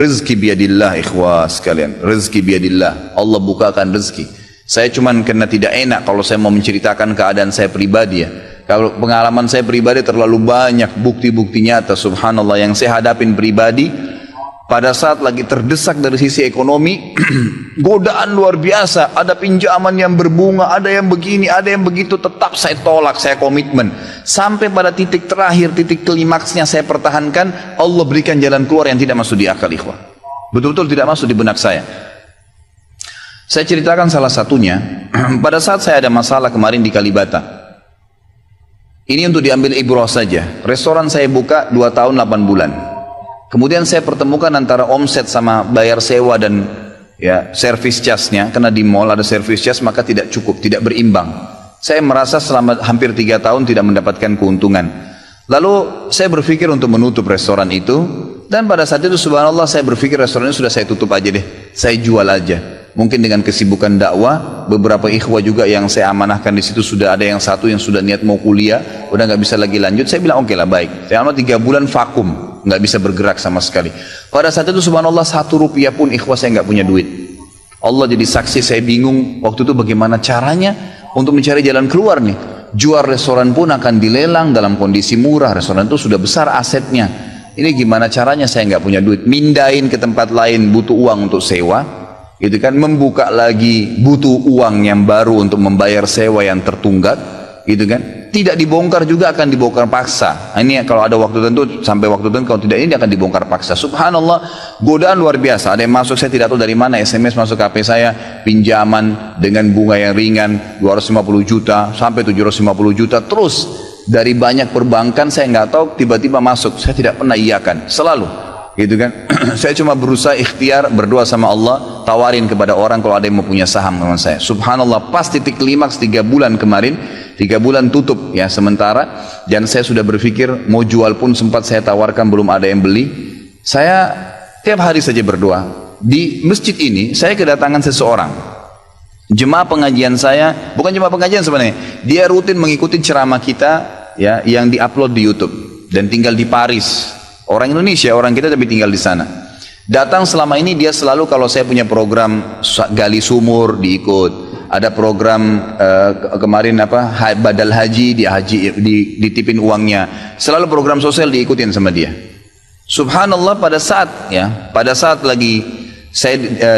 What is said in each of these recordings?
Rezeki biadillah ikhwah sekalian. Rezeki biadillah. Allah bukakan rezeki. Saya cuman karena tidak enak kalau saya mau menceritakan keadaan saya pribadi ya. Kalau pengalaman saya pribadi terlalu banyak bukti-bukti nyata subhanallah yang saya hadapin pribadi. Pada saat lagi terdesak dari sisi ekonomi, godaan luar biasa. Ada pinjaman yang berbunga, ada yang begini, ada yang begitu. Tetap saya tolak, saya komitmen. Sampai pada titik terakhir, titik klimaksnya saya pertahankan. Allah berikan jalan keluar yang tidak masuk di akal ikhwah. Betul-betul tidak masuk di benak saya. Saya ceritakan salah satunya. Pada saat saya ada masalah kemarin di Kalibata. Ini untuk diambil ibrah saja. Restoran saya buka 2 tahun 8 bulan. Kemudian saya pertemukan antara omset sama bayar sewa dan ya service charge-nya. Karena di mall ada service charge maka tidak cukup, tidak berimbang. Saya merasa selama hampir 3 tahun tidak mendapatkan keuntungan. Lalu saya berpikir untuk menutup restoran itu. Dan pada saat itu subhanallah saya berpikir restoran itu sudah saya tutup aja deh. Saya jual aja. Mungkin dengan kesibukan dakwah, beberapa ikhwah juga yang saya amanahkan di situ sudah ada yang satu yang sudah niat mau kuliah, udah nggak bisa lagi lanjut. Saya bilang oke lah baik. Selama 3 bulan vakum, nggak bisa bergerak sama sekali. Pada saat itu subhanallah 1 rupiah pun ikhwah saya nggak punya duit. Allah jadi saksi, saya bingung waktu itu bagaimana caranya untuk mencari jalan keluar nih. Jual restoran pun akan dilelang dalam kondisi murah. Restoran itu sudah besar asetnya. Ini gimana caranya saya nggak punya duit. Mindahin ke tempat lain butuh uang untuk sewa. Gitu kan, membuka lagi butuh uang yang baru untuk membayar sewa yang tertunggak, gitu kan. Tidak dibongkar juga akan dibongkar paksa. Ini kalau ada waktu tentu sampai waktu tentu, kalau tidak ini akan dibongkar paksa. Subhanallah, godaan luar biasa. Ada yang masuk saya tidak tahu dari mana, SMS masuk ke HP saya, pinjaman dengan bunga yang ringan 250 juta sampai 750 juta terus dari banyak perbankan saya nggak tahu tiba-tiba masuk. Saya tidak pernah iyakan, selalu. Gitu kan. Saya cuma berusaha ikhtiar berdoa sama Allah, tawarin kepada orang kalau ada yang mau punya saham dengan saya. Subhanallah, pas titik klimaks 3 bulan kemarin, 3 bulan tutup ya sementara, dan saya sudah berpikir mau jual pun sempat saya tawarkan belum ada yang beli. Saya tiap hari saja berdoa. Di masjid ini saya kedatangan seseorang. Jemaah pengajian saya, bukan jemaah pengajian sebenarnya. Dia rutin mengikuti ceramah kita ya yang diupload di YouTube dan tinggal di Paris. Orang Indonesia, orang kita tapi tinggal di sana. Datang selama ini dia selalu kalau saya punya program gali sumur diikut. Ada program kemarin apa badal haji, dia haji ditipin uangnya. Selalu program sosial diikutin sama dia. Subhanallah pada saat lagi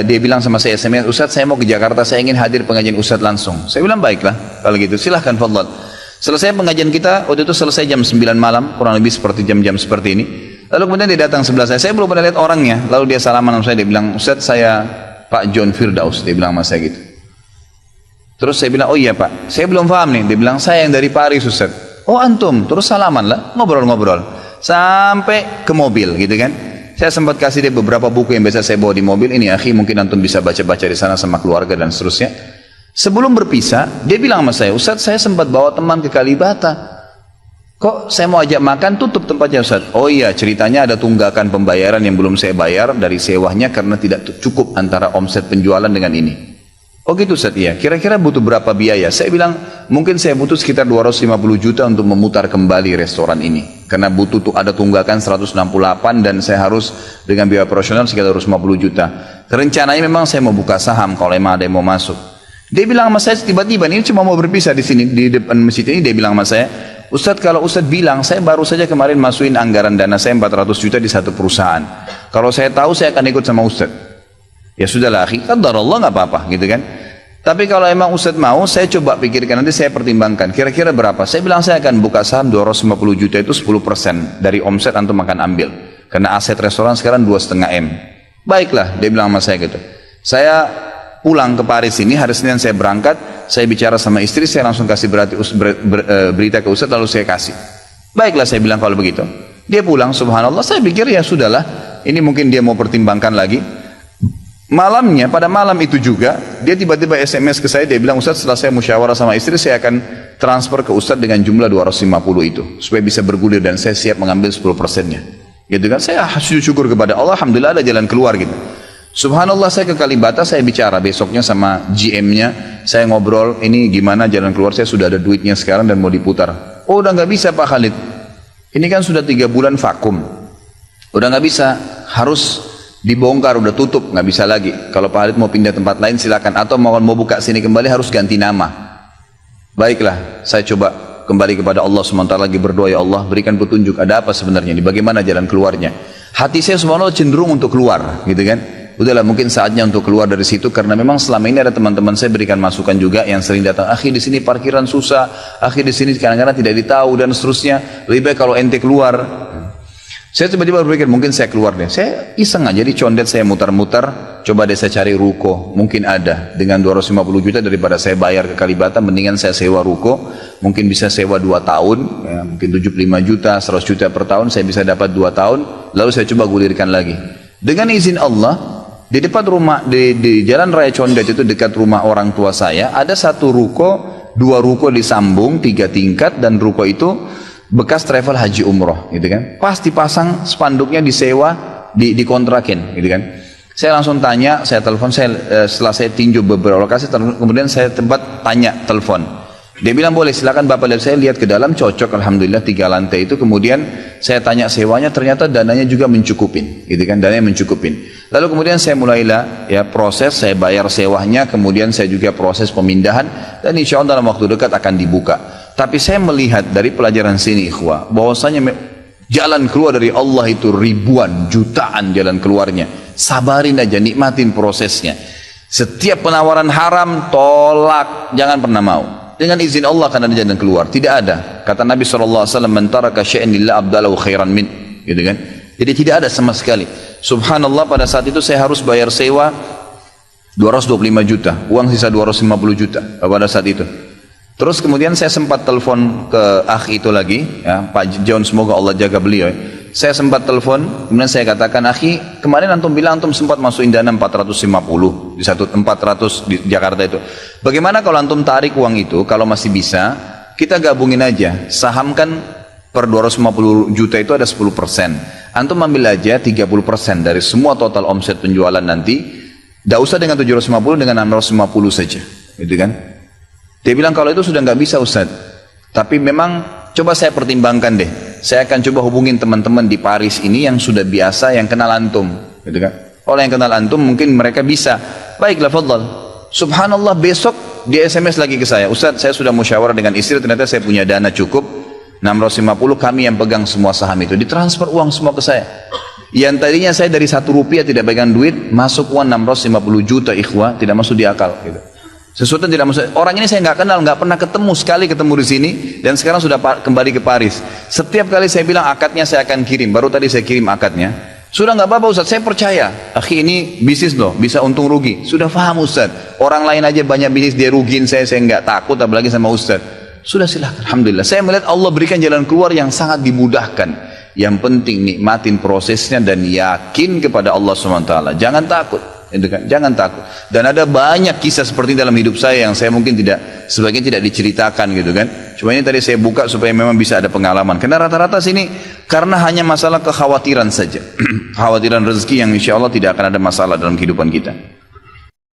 dia bilang sama saya SMS, Ustadz saya mau ke Jakarta, saya ingin hadir pengajian Ustadz langsung. Saya bilang baiklah kalau gitu silahkan fadhal. Selesai pengajian kita waktu itu selesai jam 9 malam kurang lebih seperti jam-jam seperti ini. Lalu kemudian dia datang sebelah saya belum pernah lihat orangnya. Lalu dia salaman sama saya, dia bilang, Ustaz saya Pak John Firdaus, dia bilang sama saya gitu. Terus saya bilang, oh iya Pak, saya belum paham nih. Dia bilang, saya yang dari Paris Ustaz. Oh antum, terus salaman lah, ngobrol-ngobrol. Sampai ke mobil gitu kan. Saya sempat kasih dia beberapa buku yang biasa saya bawa di mobil. Ini akhi mungkin antum bisa baca-baca di sana sama keluarga dan seterusnya. Sebelum berpisah, dia bilang sama saya, Ustaz saya sempat bawa teman ke Kalibata. Kok saya mau ajak makan tutup tempatnya Ustaz? Oh iya ceritanya ada tunggakan pembayaran yang belum saya bayar dari sewanya karena tidak cukup antara omset penjualan dengan ini. Oh gitu Ustaz, iya. Kira-kira butuh berapa biaya? Saya bilang mungkin saya butuh sekitar 250 juta untuk memutar kembali restoran ini. Karena butuh ada tunggakan 168 dan saya harus dengan biaya operasional sekitar 250 juta. Rencananya memang saya mau buka saham kalau memang ada yang mau masuk. Dia bilang sama saya tiba-tiba ini cuma mau berpisah di sini di depan masjid ini, dia bilang sama saya, Ustadz kalau Ustadz bilang saya baru saja kemarin masukin anggaran dana saya 400 juta di satu perusahaan. Kalau saya tahu saya akan ikut sama Ustadz. Ya sudahlah akhi, qadarullah nggak apa-apa gitu kan. Tapi kalau emang Ustadz mau, saya coba pikirkan nanti saya pertimbangkan. Kira-kira berapa? Saya bilang saya akan buka saham 250 juta itu 10% dari omset antum akan ambil. Karena aset restoran sekarang 2,5 M. Baiklah, dia bilang sama saya gitu. Saya pulang ke Paris ini, hari Senin saya berangkat, saya bicara sama istri, saya langsung kasih berita ke Ustadz, lalu saya kasih. Baiklah saya bilang kalau begitu. Dia pulang, subhanallah, saya pikir ya sudahlah, ini mungkin dia mau pertimbangkan lagi. Malamnya, pada malam itu juga, dia tiba-tiba SMS ke saya, dia bilang, Ustadz setelah saya musyawarah sama istri, saya akan transfer ke Ustadz dengan jumlah 250 itu, supaya bisa bergulir dan saya siap mengambil 10%-nya. Gitu kan, saya syukur kepada Allah, alhamdulillah ada jalan keluar gitu. Subhanallah saya ke Kalibata, saya bicara besoknya sama GM-nya, saya ngobrol, ini gimana jalan keluar, saya sudah ada duitnya sekarang dan mau diputar. Oh udah nggak bisa Pak Khalid, ini kan sudah 3 bulan vakum, udah nggak bisa, harus Dibongkar, udah tutup, nggak bisa lagi. Kalau Pak Halid mau pindah tempat lain silakan, atau mau buka sini kembali harus ganti nama. Baiklah, saya coba kembali kepada Allah SWT lagi berdoa, ya Allah berikan petunjuk, ada apa sebenarnya ini, bagaimana jalan keluarnya. Hati saya subhanallah cenderung untuk keluar, gitu kan. Udahlah mungkin saatnya untuk keluar dari situ, karena memang selama ini ada teman-teman saya berikan masukan juga yang sering datang, akhi di sini parkiran susah, akhi di sini kadang-kadang tidak ditahu dan seterusnya, lebih baik kalau ente keluar. Saya tiba-tiba berpikir mungkin saya keluar deh, saya iseng aja di condet, saya mutar-mutar, coba deh saya cari ruko, mungkin ada dengan 250 juta daripada saya bayar ke Kalibata, mendingan saya sewa ruko, mungkin bisa sewa 2 tahun, ya, mungkin 75 juta, 100 juta per tahun, saya bisa dapat 2 tahun, lalu saya coba gulirkan lagi. Dengan izin Allah, di depan rumah, di Jalan Raya Condet itu dekat rumah orang tua saya, ada satu ruko, 2 ruko disambung, 3 tingkat, dan ruko itu bekas travel haji umroh, gitu kan. Pas dipasang spanduknya disewa, dikontrakin, gitu kan. Saya langsung tanya, saya telepon, setelah saya tinjau beberapa lokasi, kemudian saya telepon. Dia bilang boleh, silakan Bapak lihat. Saya lihat ke dalam, cocok, alhamdulillah 3 lantai itu. Kemudian saya tanya sewanya, ternyata dananya juga mencukupin, gitu kan, dananya mencukupin. Lalu kemudian saya mulailah ya proses, saya bayar sewanya, kemudian saya juga proses pemindahan, dan insya Allah dalam waktu dekat akan dibuka. Tapi saya melihat dari pelajaran sini ikhwah, bahwasanya jalan keluar dari Allah itu ribuan, jutaan jalan keluarnya. Sabarin aja, nikmatin prosesnya. Setiap penawaran haram, tolak, jangan pernah mau. Dengan izin Allah akan ada jalan keluar. Tidak ada. Kata Nabi SAW, "Man taraka syai'an lillah abdalahu khairan min." Gitu kan? Jadi tidak ada sama sekali. Subhanallah, pada saat itu saya harus bayar sewa 225 juta. Uang sisa 250 juta pada saat itu. Terus kemudian saya sempat telepon ke akhi itu lagi, ya, Pak John, semoga Allah jaga beliau. Saya sempat telepon, kemudian saya katakan, akhi, kemarin antum bilang antum sempat masukin dana 450 di 400 di Jakarta itu. Bagaimana kalau antum tarik uang itu, kalau masih bisa, kita gabungin aja, saham kan per 250 juta itu ada 10%. Antum ambil aja 30% dari semua total omset penjualan nanti, tidak usah dengan 750, dengan 650 saja, gitu kan? Dia bilang kalau itu sudah nggak bisa Ustaz, tapi memang coba saya pertimbangkan deh. Saya akan coba hubungin teman-teman di Paris ini yang sudah biasa, yang kenal antum, gitu kan? Kalau yang kenal antum mungkin mereka bisa. Baiklah, fadhal. Subhanallah, besok dia SMS lagi ke saya, Ustaz, saya sudah musyawarah dengan istri, ternyata saya punya dana cukup 650, kami yang pegang semua saham itu, ditransfer uang semua ke saya. Yang tadinya saya dari 1 rupiah tidak pegang duit, masuk uang 650 juta ikhwah, tidak masuk di akal, gitu. Sesuatu yang tidak masuk. Orang ini saya nggak kenal, nggak pernah ketemu, sekali ketemu di sini, dan sekarang sudah kembali ke Paris. Setiap kali saya bilang akadnya saya akan kirim, baru tadi saya kirim akadnya. Sudah nggak apa-apa Ustaz, saya percaya. Akhi, ini bisnis loh, bisa untung rugi. Sudah paham Ustaz. Orang lain aja banyak bisnis dia rugiin saya nggak takut, apalagi sama Ustaz. Sudah silakan. Alhamdulillah. Saya melihat Allah berikan jalan keluar yang sangat dimudahkan. Yang penting nikmatin prosesnya dan yakin kepada Allah SWT. Jangan takut. Jangan takut. Dan ada banyak kisah seperti dalam hidup saya yang saya mungkin sebagian tidak diceritakan, gitu kan. Cuma ini tadi saya buka supaya memang bisa ada pengalaman. Karena rata-rata sini karena hanya masalah kekhawatiran saja. Kekhawatiran rezeki yang insya Allah tidak akan ada masalah dalam kehidupan kita.